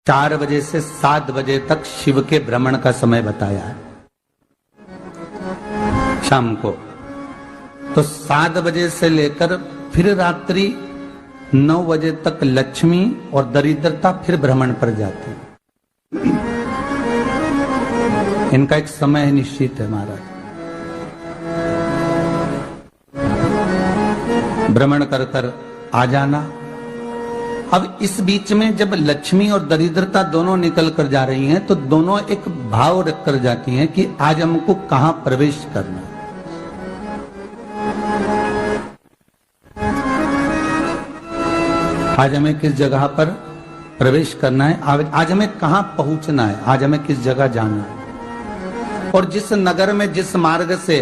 4 बजे से 7 बजे तक शिव के भ्रमण का समय बताया है शाम को। तो 7 बजे से लेकर फिर रात्रि 9 बजे तक लक्ष्मी और दरिद्रता फिर भ्रमण पर जाती है। इनका एक समय निश्चित है महाराज। भ्रमण कर कर आ जाना। अब इस बीच में जब लक्ष्मी और दरिद्रता दोनों निकल कर जा रही हैं तो दोनों एक भाव रख कर जाती हैं कि आज हमको कहां प्रवेश करना है। आज हमें किस जगह पर प्रवेश करना है, आज हमें कहां पहुंचना है, आज हमें किस जगह जाना है। और जिस नगर में जिस मार्ग से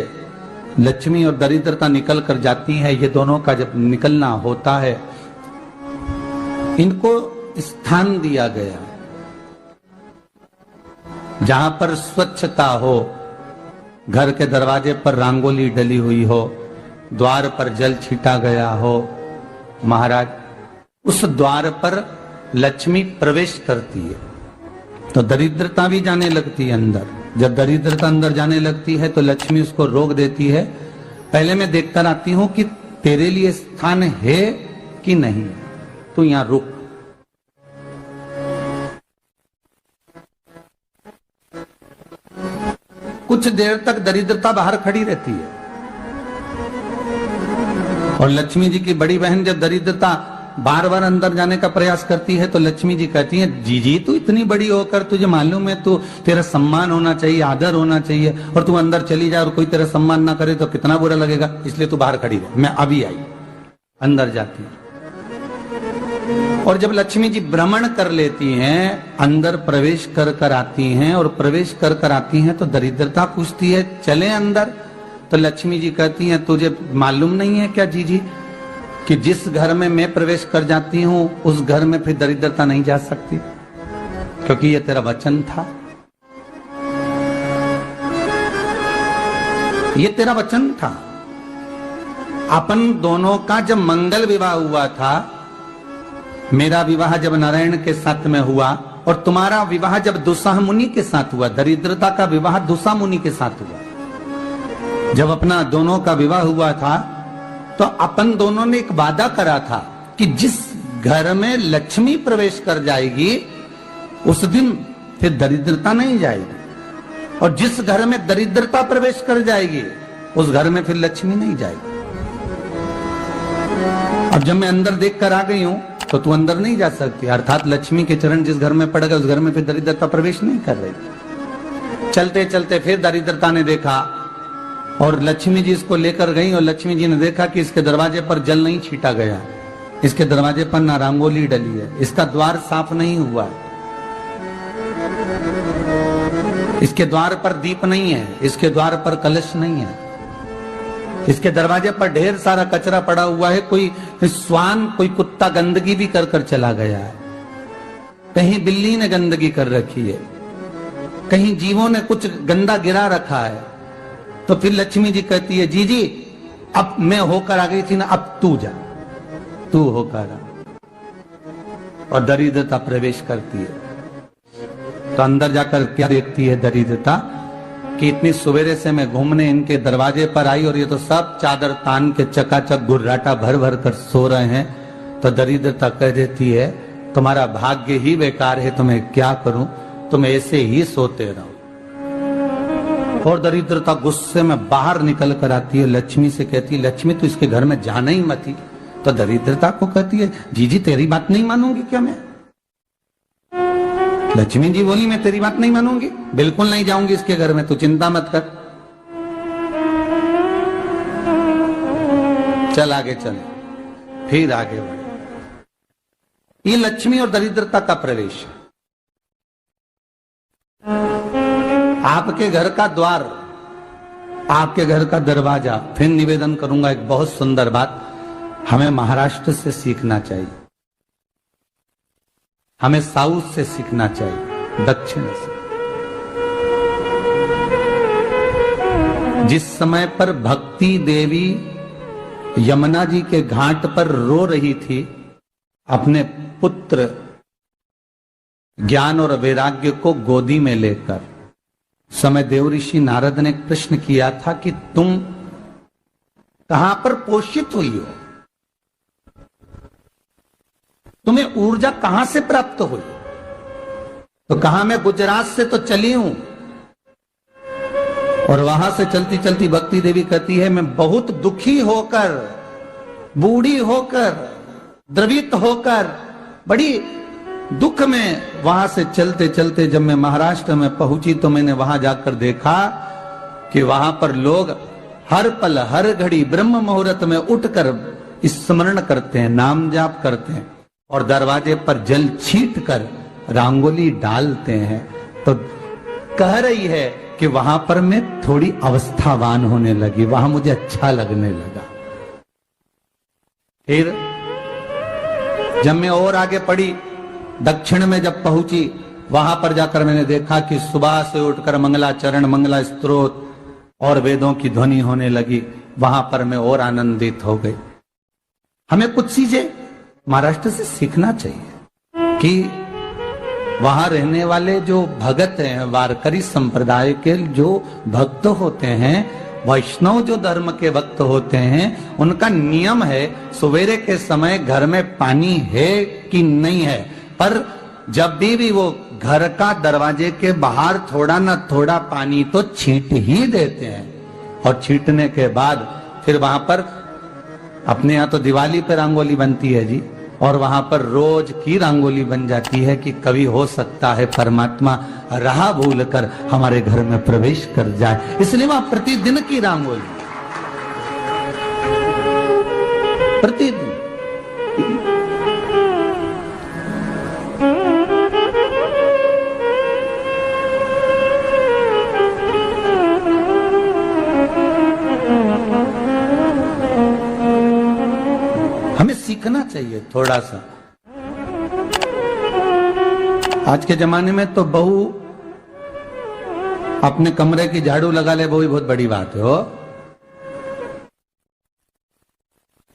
लक्ष्मी और दरिद्रता निकल कर जाती है, ये दोनों का जब निकलना होता है, इनको स्थान दिया गया जहां पर स्वच्छता हो, घर के दरवाजे पर रंगोली डली हुई हो, द्वार पर जल छीटा गया हो। महाराज उस द्वार पर लक्ष्मी प्रवेश करती है तो दरिद्रता भी जाने लगती है अंदर। जब दरिद्रता अंदर जाने लगती है तो लक्ष्मी उसको रोक देती है। पहले मैं देखकर आती हूं कि तेरे लिए स्थान है कि नहीं, तू यहां रुक। कुछ देर तक दरिद्रता बाहर खड़ी रहती है और लक्ष्मी जी की बड़ी बहन जब दरिद्रता बार बार अंदर जाने का प्रयास करती है तो लक्ष्मी जी कहती हैं, जीजी तू इतनी बड़ी होकर तुझे मालूम है तू तेरा सम्मान होना चाहिए, आदर होना चाहिए, और तू अंदर चली जाए और कोई तेरा सम्मान ना करे तो कितना बुरा लगेगा, इसलिए तू बाहर खड़ी रहे। मैं अभी आई। अंदर जाती है और जब लक्ष्मी जी भ्रमण कर लेती हैं, अंदर प्रवेश कर कर आती हैं और प्रवेश कर कर आती हैं तो दरिद्रता पूछती है चले अंदर। तो लक्ष्मी जी कहती हैं, तुझे मालूम नहीं है क्या जीजी कि जिस घर में मैं प्रवेश कर जाती हूं उस घर में फिर दरिद्रता नहीं जा सकती, क्योंकि ये तेरा वचन था, ये तेरा वचन था। अपन दोनों का जब मंगल विवाह हुआ था, मेरा विवाह जब नारायण के साथ में हुआ और तुम्हारा विवाह जब दुस्साह मुनि के साथ हुआ, दरिद्रता का विवाह दुस्साह मुनि के साथ हुआ। जब अपना दोनों का विवाह हुआ था तो अपन दोनों ने एक वादा करा था कि जिस घर में लक्ष्मी प्रवेश कर जाएगी उस दिन फिर दरिद्रता नहीं जाएगी, और जिस घर में दरिद्रता प्रवेश कर जाएगी उस घर में फिर लक्ष्मी नहीं जाएगी। अब जब मैं अंदर देख कर आ गई हूं तो तू अंदर नहीं जा सकती, अर्थात लक्ष्मी के चरण जिस घर में पड़ गए उस घर में फिर दरिद्रता प्रवेश नहीं कर रही। चलते चलते फिर दरिद्रता ने देखा और लक्ष्मी जी इसको लेकर गई और लक्ष्मी जी ने देखा कि इसके दरवाजे पर जल नहीं छीटा गया, इसके दरवाजे पर ना रंगोली डली है, इसका द्वार साफ नहीं हुआ है, इसके द्वार पर दीप नहीं है, इसके द्वार पर कलश नहीं है, इसके दरवाजे पर ढेर सारा कचरा पड़ा हुआ है, कोई श्वान कोई कुत्ता गंदगी भी कर कर चला गया है, कहीं बिल्ली ने गंदगी कर रखी है, कहीं जीवों ने कुछ गंदा गिरा रखा है। तो फिर लक्ष्मी जी कहती है, जी जी अब मैं होकर आ गई थी ना, अब तू जा, तू होकर आ। और दरिद्रता प्रवेश करती है तो अंदर जाकर क्या देखती है दरिद्रता कि इतनी सवेरे से मैं घूमने इनके दरवाजे पर आई और ये तो सब चादर तान के चकाचक गुर्राटा भर भर कर सो रहे हैं। तो दरिद्रता कह देती है, तुम्हारा भाग्य ही बेकार है, तुम्हें क्या करूं, तुम ऐसे ही सोते रहो। और दरिद्रता गुस्से में बाहर निकल कर आती है, लक्ष्मी से कहती है, लक्ष्मी तू इसके घर में जाना ही मत ही। तो दरिद्रता को कहती है, जीजी तेरी बात नहीं मानूंगी क्या मैं? लक्ष्मी जी बोली, मैं तेरी बात नहीं मानूंगी, बिल्कुल नहीं जाऊंगी इसके घर में, तू चिंता मत कर, चल आगे चले। फिर आगे बढ़े। ये लक्ष्मी और दरिद्रता का प्रवेश है। आपके घर का द्वार, आपके घर का दरवाजा। फिर निवेदन करूंगा एक बहुत सुंदर बात, हमें महाराष्ट्र से सीखना चाहिए, हमें साउथ से सीखना चाहिए, दक्षिण से। जिस समय पर भक्ति देवी यमुना जी के घाट पर रो रही थी अपने पुत्र ज्ञान और वैराग्य को गोदी में लेकर समय देव ऋषि नारद ने प्रश्न किया था कि तुम कहां पर पोषित हुई हो, तुम्हें ऊर्जा कहां से प्राप्त हुई? तो कहा मैं गुजरात से तो चली हूं। और वहां से चलती चलती भक्ति देवी कहती है मैं बहुत दुखी होकर, बूढ़ी होकर, द्रवित होकर, बड़ी दुख में वहां से चलते चलते जब मैं महाराष्ट्र में पहुंची तो मैंने वहां जाकर देखा कि वहां पर लोग हर पल हर घड़ी ब्रह्म मुहूर्त में उठकर स्मरण करते हैं, नाम जाप करते हैं और दरवाजे पर जल छीट कर रंगोली डालते हैं। तो कह रही है कि वहां पर मैं थोड़ी अवस्थावान होने लगी, वहां मुझे अच्छा लगने लगा। फिर जब मैं और आगे पड़ी, दक्षिण में जब पहुंची, वहां पर जाकर मैंने देखा कि सुबह से उठकर मंगलाचरण, मंगला स्तोत्र और वेदों की ध्वनि होने लगी। वहां पर मैं और आनंदित हो गई। हमें कुछ चीजें महाराष्ट्र से सीखना चाहिए कि वहां रहने वाले जो भगत हैं, वारकरी संप्रदाय के जो भक्त होते हैं, वैष्णव जो धर्म के भक्त होते हैं, उनका नियम है सवेरे के समय घर में पानी है कि नहीं है, पर जब भी वो घर का दरवाजे के बाहर थोड़ा ना थोड़ा पानी तो छींट ही देते हैं। और छींटने के बाद फिर वहां पर अपने यहाँ तो दिवाली पे रंगोली बनती है जी, और वहां पर रोज की रंगोली बन जाती है कि कभी हो सकता है परमात्मा राह भूल कर हमारे घर में प्रवेश कर जाए, इसलिए वहां प्रतिदिन की रंगोली, प्रतिदिन। हमें सीखना चाहिए थोड़ा सा। आज के जमाने में तो बहू अपने कमरे की झाड़ू लगा ले, वो भी बहुत बड़ी बात है। हो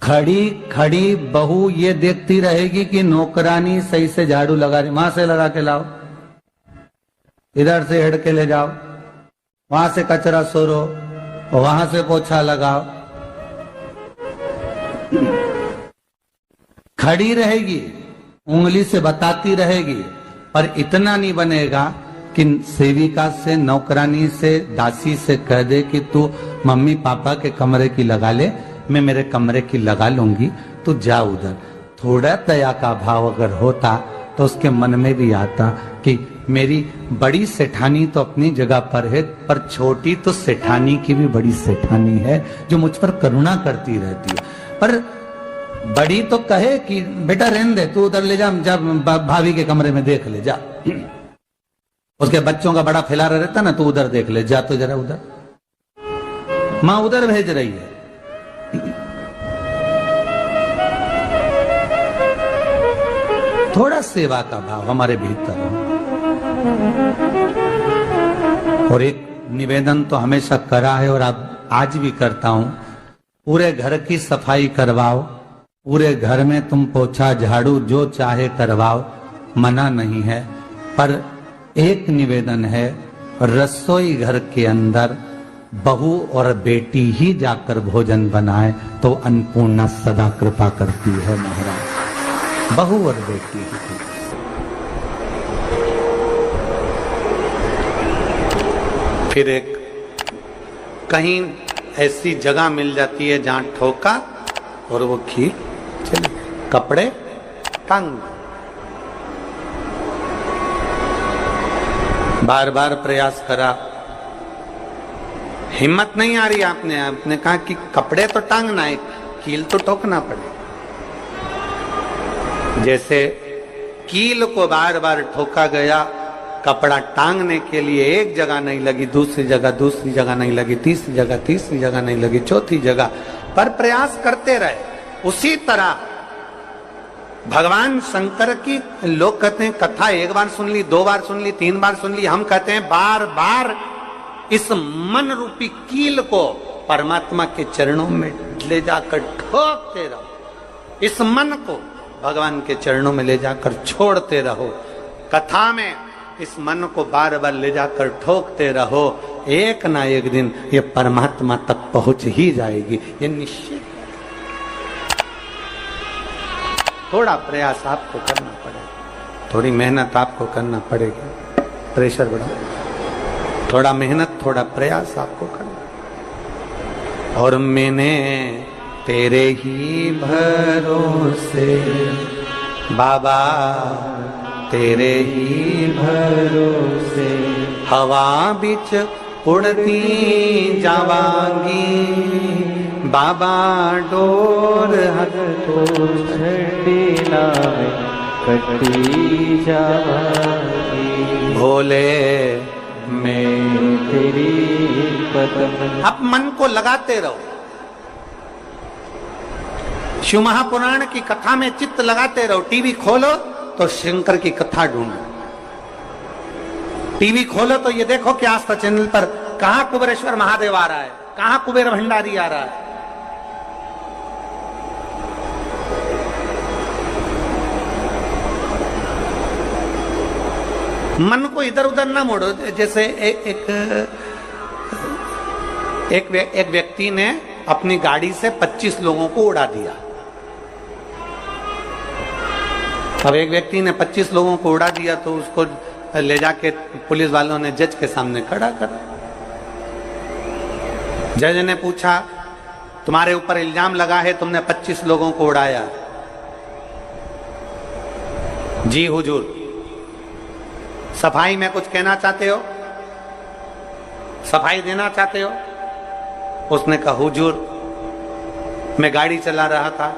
खड़ी खड़ी बहू ये देखती रहेगी कि नौकरानी सही से झाड़ू लगा रही, वहां से लगा के लाओ, इधर से हेड के ले जाओ, वहां से कचरा सोरो, वहां से पोछा लगाओ। खड़ी रहेगी, उंगली से बताती रहेगी, पर इतना नहीं बनेगा कि सेविका से, नौकरानी से, दासी से कह दे कि तू मम्मी पापा के कमरे की लगा ले, मैं मेरे कमरे की लगा लूंगी, तू जा उधर। थोड़ा दया का भाव अगर होता तो उसके मन में भी आता कि मेरी बड़ी सेठानी तो अपनी जगह पर है, पर छोटी तो सेठानी की भी बड़ी सेठानी है जो मुझ पर करुणा करती रहती है। पर बड़ी तो कहे कि बेटा रहने दे, तू उधर ले जा, भाभी के कमरे में देख ले जा। उसके बच्चों का बड़ा फैलारा रहता ना, तू उधर देख ले जा, तो जरा उधर, मां उधर भेज रही है। थोड़ा सेवा का भाव हमारे भीतर हो। और एक निवेदन तो हमेशा करा है और अब आज भी करता हूं, पूरे घर की सफाई करवाओ, पूरे घर में तुम पोछा झाड़ू जो चाहे करवाओ, मना नहीं है। पर एक निवेदन है, रसोई घर के अंदर बहू और बेटी ही जाकर भोजन बनाए तो अन्नपूर्णा सदा कृपा करती है महाराज, बहू और बेटी ही। फिर एक कहीं ऐसी जगह मिल जाती है जहां ठोका और वो खीर चली, कपड़े टांग, बार बार प्रयास करा, हिम्मत नहीं आ रही। आपने कहा कि कपड़े तो टांगना है, कील तो ठोकना पड़े। जैसे कील को बार बार ठोका गया, कपड़ा टांगने के लिए एक जगह नहीं लगी, दूसरी जगह नहीं लगी, तीसरी जगह नहीं लगी, चौथी जगह पर प्रयास करते रहे। उसी तरह भगवान शंकर की, लोग कहते हैं कथा एक बार सुन ली, 2 बार सुन ली, 3 बार सुन ली, हम कहते हैं बार बार इस मन रूपी कील को परमात्मा के चरणों में ले जाकर ठोकते रहो, इस मन को भगवान के चरणों में ले जाकर छोड़ते रहो, कथा में इस मन को बार बार ले जाकर ठोकते रहो, एक ना एक दिन ये परमात्मा तक पहुंच ही जाएगी, ये निश्चित। थोड़ा प्रयास आपको करना पड़ेगा, थोड़ी मेहनत आपको करना पड़ेगी, प्रेशर बढ़ा, थोड़ा मेहनत थोड़ा प्रयास आपको करना। और मैंने तेरे ही भरोसे बाबा, तेरे ही भरोसे हवा बिच उड़ती जावांगी बाबा, डोर हक को छड़ी नावे कटी जावांगी भोले मैं तेरी कदम। अब मन को लगाते रहो, शिव महापुराण की कथा में चित्त लगाते रहो। टीवी खोलो तो शंकर की कथा ढूंढो, टीवी खोलो तो ये देखो कि आस्था चैनल पर कहां कुबेरेश्वर महादेव आ रहा है, कहां कुबेर भंडारी आ रहा है। मन को इधर उधर ना मोड़ो। जैसे एक व्यक्ति ने अपनी गाड़ी से 25 लोगों को उड़ा दिया। अब एक व्यक्ति ने 25 लोगों को उड़ा दिया तो उसको ले जाके पुलिस वालों ने जज के सामने खड़ा कर। जज ने पूछा, तुम्हारे ऊपर इल्जाम लगा है तुमने 25 लोगों को उड़ाया। जी हुजूर। सफाई में कुछ कहना चाहते हो, सफाई देना चाहते हो? उसने कहा, हुजूर मैं गाड़ी चला रहा था,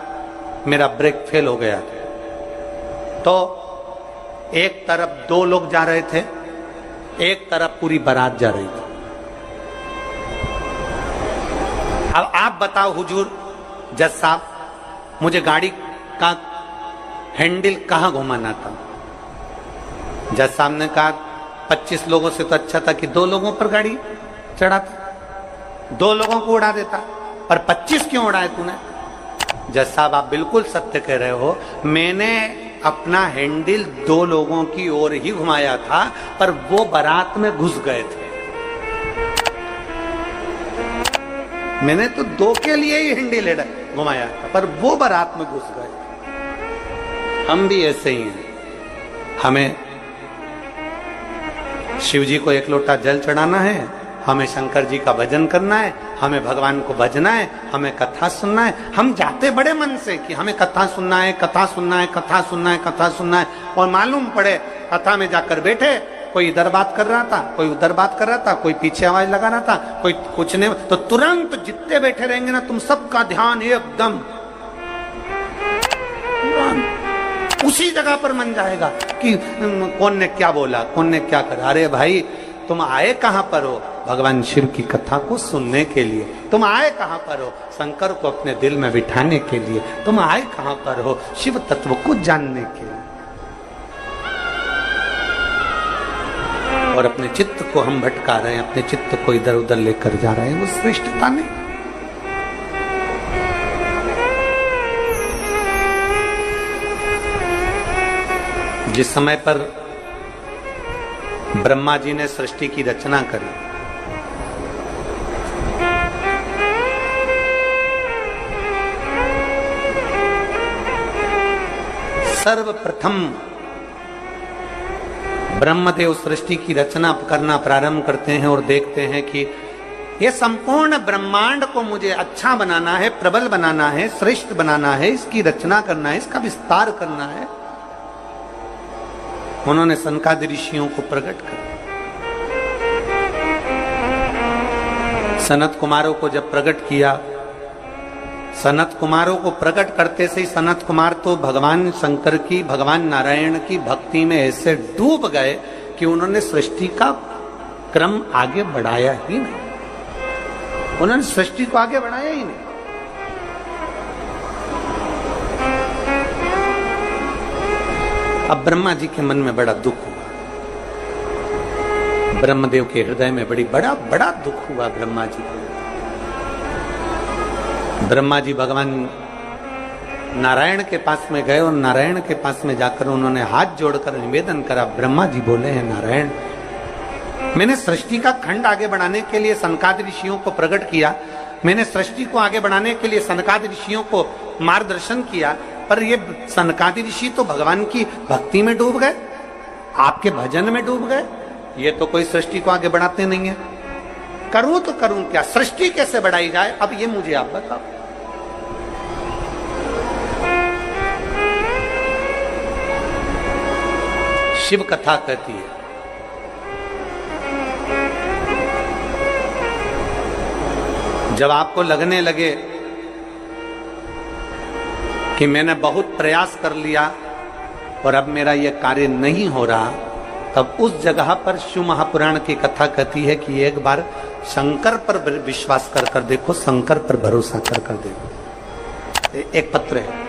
मेरा ब्रेक फेल हो गया था, तो एक तरफ 2 लोग जा रहे थे, एक तरफ पूरी बारात जा रही थी। अब आप बताओ हुजूर, जज साहब मुझे गाड़ी का हैंडल कहां घुमाना था? जज साहब ने कहा 25 लोगों से तो अच्छा था कि 2 लोगों पर गाड़ी चढ़ाता, 2 लोगों को उड़ा देता, पर 25 क्यों उड़ाए तूने? जज साहब आप बिल्कुल सत्य कह रहे हो, मैंने अपना हैंडल 2 लोगों की ओर ही घुमाया था, पर वो बारात में घुस गए थे। मैंने तो 2 के लिए ही हैंडल घुमाया था, पर वो बारात में घुस गए। हम भी ऐसे ही हैं, हमें शिव जी को 1 लोटा जल चढ़ाना है, हमें शंकर जी का भजन करना है, हमें भगवान को भजना है, हमें कथा सुनना है। हम जाते बड़े मन से कि हमें कथा सुनना है, कथा सुनना है, कथा सुनना है, कथा सुनना है, और मालूम पड़े कथा में जाकर बैठे, कोई इधर बात कर रहा था, कोई उधर बात कर रहा था, कोई पीछे आवाज लगा रहा था, कोई कुछ नहीं, तो तुरंत जितने बैठे रहेंगे ना, तुम सबका ध्यान एकदम उसी जगह पर मन जाएगा कि कौन ने क्या बोला, कौन ने क्या करा। अरे भाई तुम आए कहां पर हो? भगवान शिव की कथा को सुनने के लिए। तुम आए कहां पर हो? शंकर को अपने दिल में बिठाने के लिए। तुम आए कहां पर हो? शिव तत्व को जानने के लिए। और अपने चित्त को हम भटका रहे हैं, अपने चित्त को इधर उधर लेकर जा रहे हैं, वो श्रेष्ठता नहीं। जिस समय पर ब्रह्मा जी ने सृष्टि की रचना करी, सर्वप्रथम ब्रह्मदेव सृष्टि की रचना करना प्रारंभ करते हैं और देखते हैं कि यह संपूर्ण ब्रह्मांड को मुझे अच्छा बनाना है, प्रबल बनाना है, श्रेष्ठ बनाना है, इसकी रचना करना है, इसका विस्तार करना है। उन्होंने सनकादि ऋषियों को प्रकट कर, सनत कुमारों को जब प्रकट किया, सनत कुमारों को प्रकट करते से ही सनत कुमार तो भगवान शंकर की, भगवान नारायण की भक्ति में ऐसे डूब गए कि उन्होंने सृष्टि का क्रम आगे बढ़ाया ही नहीं। उन्होंने सृष्टि को आगे बढ़ाया ही नहीं। अब ब्रह्मा जी के मन में बड़ा दुख हुआ, ब्रह्मदेव के हृदय में बड़ा दुख हुआ ब्रह्मा जी को। ब्रह्मा जी भगवान नारायण के पास में गए और नारायण के पास में जाकर उन्होंने हाथ जोड़कर निवेदन करा। ब्रह्मा जी बोले हैं, नारायण, मैंने सृष्टि का खंड आगे बढ़ाने के लिए सनकादि ऋषियों को प्रकट किया, मैंने सृष्टि को आगे बढ़ाने के लिए सनकादि ऋषियों को मार्गदर्शन किया, पर ये सनकादि ऋषि तो भगवान की भक्ति में डूब गए, आपके भजन में डूब गए, ये तो कोई सृष्टि को आगे बढ़ाते नहीं है। करूं तो करूं क्या, सृष्टि कैसे बढ़ाई जाए, अब ये मुझे आप बताओ। शिव कथा कहती है, जब आपको लगने लगे कि मैंने बहुत प्रयास कर लिया और अब मेरा यह कार्य नहीं हो रहा, तब उस जगह पर शिव महापुराण की कथा कहती है कि एक बार शंकर पर विश्वास कर कर देखो, शंकर पर भरोसा कर कर देखो। एक पत्र है,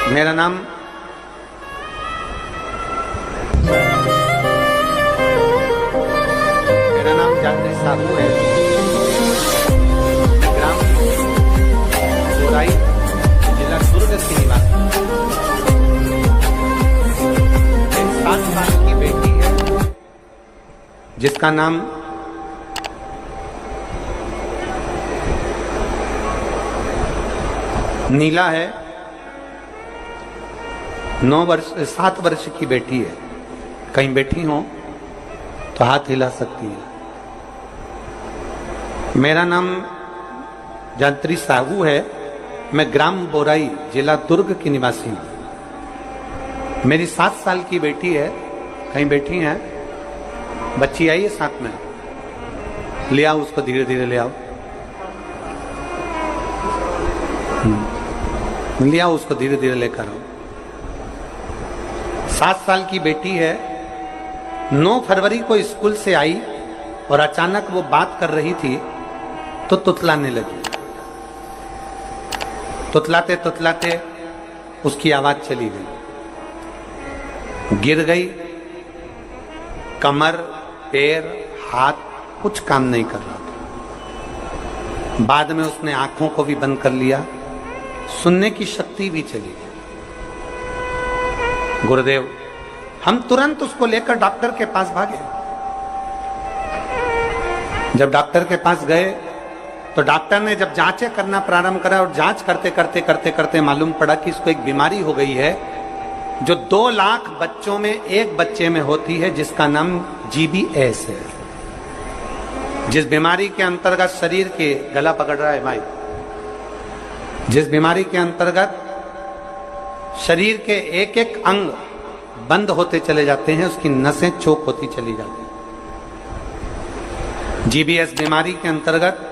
मेरा नाम जात्री साधु है, ग्राम बोराई, जिला दुर्ग की निवासी। एक 7 साल की बेटी है जिसका नाम नीला है। 7 वर्ष की बेटी है। कहीं बैठी हो तो हाथ हिला सकती है। मेरा नाम जात्री साहू है, मैं ग्राम बोराई, जिला दुर्ग की निवासी हूं। मेरी 7 साल की बेटी है, कहीं बैठी है, बच्ची आई है साथ में, ले आओ उसको, धीरे धीरे ले आओ, ले आओ उसको, धीरे धीरे लेकर आओ। 7 साल की बेटी है। 9 फरवरी को स्कूल से आई और अचानक वो बात कर रही थी तो तुतलाने लगी। तुतलाते तुतलाते उसकी आवाज चली गई, गिर गई, कमर, पैर, हाथ कुछ काम नहीं कर रहा था। बाद में उसने आंखों को भी बंद कर लिया, सुनने की शक्ति भी चली गई। गुरुदेव, हम तुरंत उसको लेकर डॉक्टर के पास भागे। जब डॉक्टर के पास गए तो डॉक्टर ने जब जांचें करना प्रारंभ करा और जांच करते करते करते करते मालूम पड़ा कि इसको एक बीमारी हो गई है जो 2 लाख बच्चों में एक बच्चे में होती है, जिसका नाम GBS है। जिस बीमारी के अंतर्गत शरीर के, गला पकड़ रहा है भाई, जिस बीमारी के अंतर्गत शरीर के एक एक अंग बंद होते चले जाते हैं, उसकी नसें चोक होती चली जाती हैं। GBS बीमारी के अंतर्गत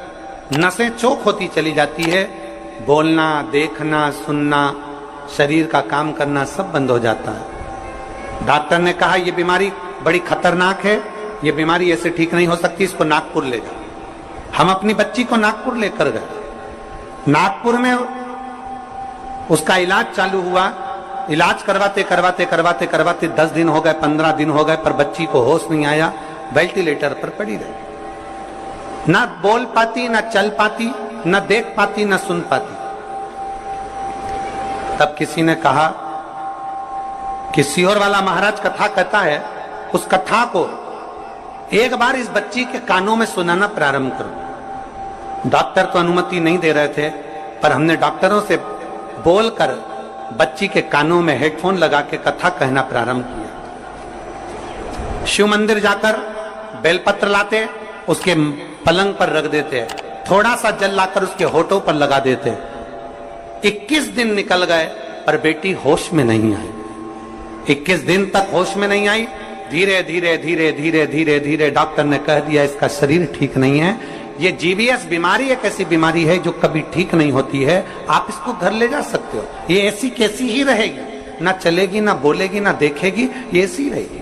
नसें चोक होती चली जाती है, बोलना, देखना, सुनना, शरीर का काम करना सब बंद हो जाता है। डॉक्टर ने कहा यह बीमारी बड़ी खतरनाक है, ये बीमारी ऐसे ठीक नहीं हो सकती, इसको नागपुर ले जाओ। हम अपनी बच्ची को नागपुर लेकर गए। नागपुर में उसका इलाज चालू हुआ। इलाज करवाते करवाते करवाते करवाते 10 दिन हो गए, 15 दिन हो गए, पर बच्ची को होश नहीं आया, वेंटिलेटर पर पड़ी रही। ना बोल पाती, ना चल पाती, ना देख पाती, ना सुन पाती। तब किसी ने कहा कि सीहोर वाला महाराज कथा कहता है, उस कथा को एक बार इस बच्ची के कानों में सुनाना प्रारंभ करो। डॉक्टर तो अनुमति नहीं दे रहे थे, पर हमने डॉक्टरों से बोलकर बच्ची के कानों में हेडफोन लगा के कथा कहना प्रारंभ किया। शिव मंदिर जाकर बेलपत्र लाते, उसके पलंग पर रख देते, थोड़ा सा जल लाकर उसके होठों पर लगा देते। 21 दिन निकल गए पर बेटी होश में नहीं आई। 21 दिन तक होश में नहीं आई। धीरे धीरे धीरे धीरे धीरे धीरे डॉक्टर ने कह दिया इसका शरीर ठीक नहीं है, ये GBS बीमारी एक ऐसी बीमारी है जो कभी ठीक नहीं होती है, आप इसको घर ले जा सकते हो, ये ऐसी कैसी ही रहेगी, ना चलेगी, ना बोलेगी, ना देखेगी, ये ऐसी रहेगी।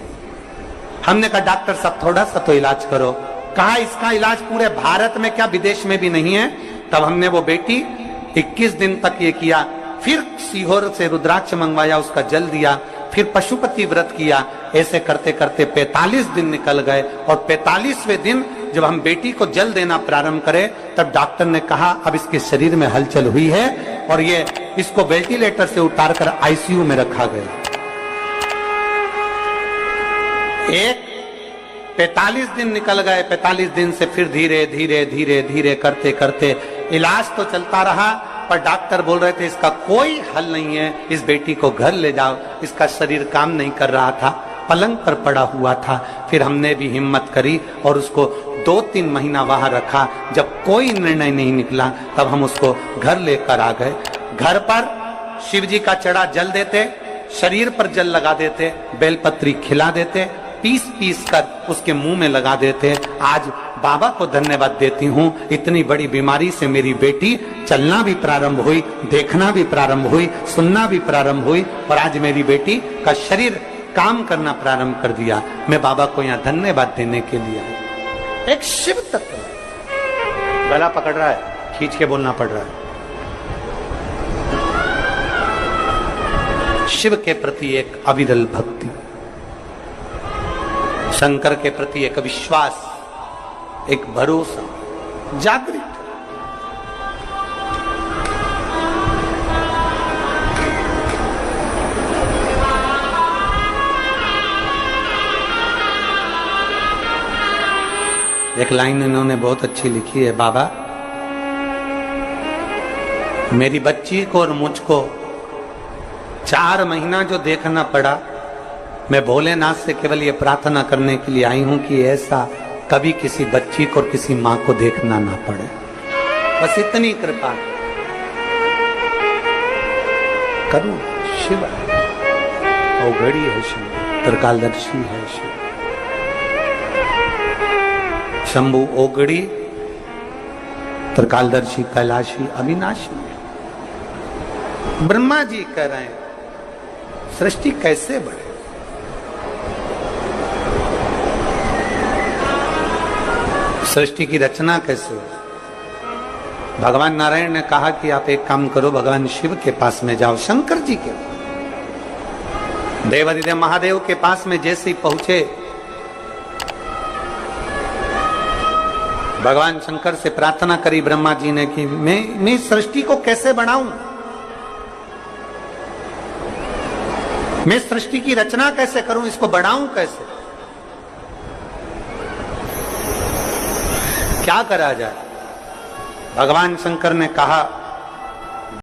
हमने कहा डॉक्टर साहब थोड़ा सा तो इलाज करो। कहा इसका इलाज पूरे भारत में क्या विदेश में भी नहीं है। तब हमने वो बेटी 21 दिन तक ये किया, फिर सीहोर से रुद्राक्ष मंगवाया, उसका जल दिया, फिर पशुपति व्रत किया। ऐसे करते करते 45 दिन निकल गए और 45वें दिन जब हम बेटी को जल देना प्रारंभ करें तब डॉक्टर ने कहा अब इसके शरीर में हलचल हुई है और ये इसको वेंटिलेटर से उतारकर आईसीयू में रखा गया। एक 45 दिन निकल गए, 45 दिन से फिर धीरे धीरे धीरे धीरे करते करते इलाज तो चलता रहा, पर डॉक्टर बोल रहे थे इसका कोई हल नहीं है, इस बेटी को घर ले जाओ। इसका शरीर काम नहीं कर रहा था, पलंग पर पड़ा हुआ था। फिर हमने भी हिम्मत करी और उसको 2-3 महीना वहां रखा। जब कोई निर्णय नहीं निकला तब हम उसको घर लेकर आ गए। घर पर शिव जी का चढ़ा जल देते, शरीर पर जल लगा देते, बेलपत्री खिला देते, पीस पीस कर उसके मुंह में लगा देते। आज बाबा को धन्यवाद देती हूँ, इतनी बड़ी बीमारी से मेरी बेटी चलना भी प्रारंभ हुई, देखना भी प्रारंभ हुई, सुनना भी प्रारंभ हुई और आज मेरी बेटी का शरीर काम करना प्रारंभ कर दिया। मैं बाबा को यहाँ धन्यवाद देने के लिए आया। एक शिव तत्व गला पकड़ रहा है, खींच के बोलना पड़ रहा है। शिव के प्रति एक अविरल भक्ति, शंकर के प्रति एक विश्वास, एक भरोसा जागृत। एक लाइन इन्होंने बहुत अच्छी लिखी है, बाबा मेरी बच्ची को और मुझको 4 महीना जो देखना पड़ा, मैं भोलेनाथ से केवल ये प्रार्थना करने के लिए आई हूं कि ऐसा कभी किसी बच्ची को और किसी मां को देखना ना पड़े। बस इतनी कृपा करूं। शिव औघड़ी है, शिव त्रिकालदर्शी है, शिव शंभु औघड़ी, त्रिकालदर्शी, कैलाशी, अविनाशी। ब्रह्मा जी कह रहे हैं सृष्टि कैसे बढ़े, सृष्टि की रचना कैसे हो। भगवान नारायण ने कहा कि आप एक काम करो, भगवान शिव के पास में जाओ, शंकर जी के देवादिदेव महादेव के पास में जैसे ही पहुंचे, भगवान शंकर से प्रार्थना करी ब्रह्मा जी ने कि मैं सृष्टि को कैसे बनाऊं, मैं सृष्टि की रचना कैसे करूं, इसको बढ़ाऊं कैसे, क्या करा जाए। भगवान शंकर ने कहा